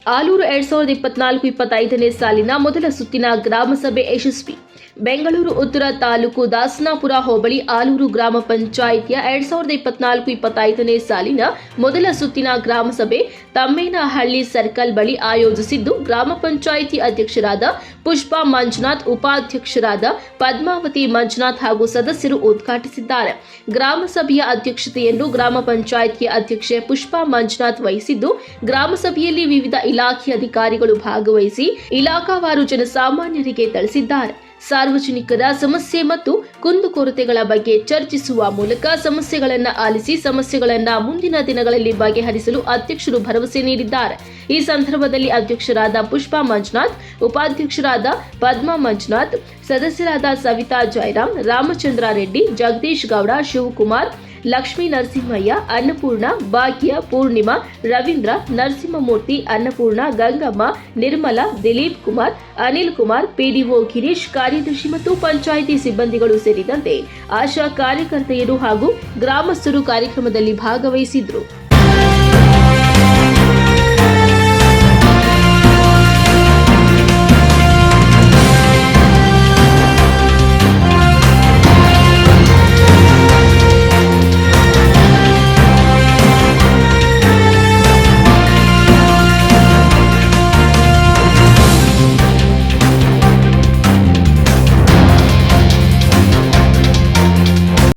ಆಲೂರು 2024-25ನೇ ಸಾಲಿನ ಮೊದಲ ಸುತ್ತಿನ ಗ್ರಾಮ ಸಭೆ ಯಶಸ್ವಿ. ಬೆಂಗಳೂರು ಉತ್ತರ ತಾಲೂಕು ದಾಸನಾಪುರ ಹೋಬಳಿ ಆಲೂರು ಗ್ರಾಮ ಪಂಚಾಯಿತಿಯ 2024-25ನೇ ಸಾಲಿನ ಮೊದಲ ಸುತ್ತಿನ ಗ್ರಾಮ ಸಭೆ ತಮ್ಮೇನಹಳ್ಳಿ ಸರ್ಕಲ್ ಬಳಿ ಆಯೋಜಿಸಿದ್ದು, ಗ್ರಾಮ ಪಂಚಾಯಿತಿ ಅಧ್ಯಕ್ಷರಾದ ಪುಷ್ಪಾ ಮಂಜುನಾಥ್, ಉಪಾಧ್ಯಕ್ಷರಾದ ಪದ್ಮಾವತಿ ಮಂಜುನಾಥ್ ಹಾಗೂ ಸದಸ್ಯರು ಉದ್ಘಾಟಿಸಿದ್ದಾರೆ. ಗ್ರಾಮ ಸಭೆಯ ಅಧ್ಯಕ್ಷತೆಯನ್ನು ಗ್ರಾಮ ಪಂಚಾಯಿತಿಯ ಅಧ್ಯಕ್ಷೆ ಪುಷ್ಪಾ ಮಂಜುನಾಥ್ ವಹಿಸಿದ್ದು, ಗ್ರಾಮ ಸಭೆಯಲ್ಲಿ ವಿವಿಧ ಇಲಾಖೆ ಅಧಿಕಾರಿಗಳು ಭಾಗವಹಿಸಿ ಇಲಾಖಾವಾರು ಜನಸಾಮಾನ್ಯರಿಗೆ ತಿಳಿಸಿದ್ದಾರೆ. ಸಾರ್ವಜನಿಕರ ಸಮಸ್ಯೆ ಮತ್ತು ಕುಂದುಕೊರತೆಗಳ ಬಗ್ಗೆ ಚರ್ಚಿಸುವ ಮೂಲಕ ಸಮಸ್ಯೆಗಳನ್ನು ಆಲಿಸಿ ಸಮಸ್ಯೆಗಳನ್ನು ಮುಂದಿನ ದಿನಗಳಲ್ಲಿ ಬಗೆಹರಿಸಲು ಅಧ್ಯಕ್ಷರು ಭರವಸೆ ನೀಡಿದ್ದಾರೆ. ಈ ಸಂದರ್ಭದಲ್ಲಿ ಅಧ್ಯಕ್ಷರಾದ ಪುಷ್ಪಾ ಮಂಜುನಾಥ್, ಉಪಾಧ್ಯಕ್ಷರಾದ ಪದ್ಮಾ ಮಂಜುನಾಥ್, ಸದಸ್ಯರಾದ ಸವಿತಾ ಜಯರಾಮ್, ರಾಮಚಂದ್ರ ರೆಡ್ಡಿ, ಜಗದೀಶ್ ಗೌಡ, ಶಿವಕುಮಾರ್, ಲಕ್ಷ್ಮೀ ನರಸಿಂಹಯ್ಯ, ಅನ್ನಪೂರ್ಣ, ಭಾಗ್ಯ, ಪೂರ್ಣಿಮಾ, ರವೀಂದ್ರ, ನರಸಿಂಹಮೂರ್ತಿ, ಅನ್ನಪೂರ್ಣ, ಗಂಗಮ್ಮ, ನಿರ್ಮಲಾ, ದಿಲೀಪ್ ಕುಮಾರ್, ಅನಿಲ್ ಕುಮಾರ್, ಪಿಡಿಒ ಗಿರೀಶ್, ಕಾರ್ಯದರ್ಶಿ ಮತ್ತು ಪಂಚಾಯಿತಿ ಸಿಬ್ಬಂದಿಗಳು ಸೇರಿದಂತೆ ಆಶಾ ಕಾರ್ಯಕರ್ತೆಯರು ಹಾಗೂ ಗ್ರಾಮಸ್ಥರು ಕಾರ್ಯಕ್ರಮದಲ್ಲಿ ಭಾಗವಹಿಸಿದ್ರು.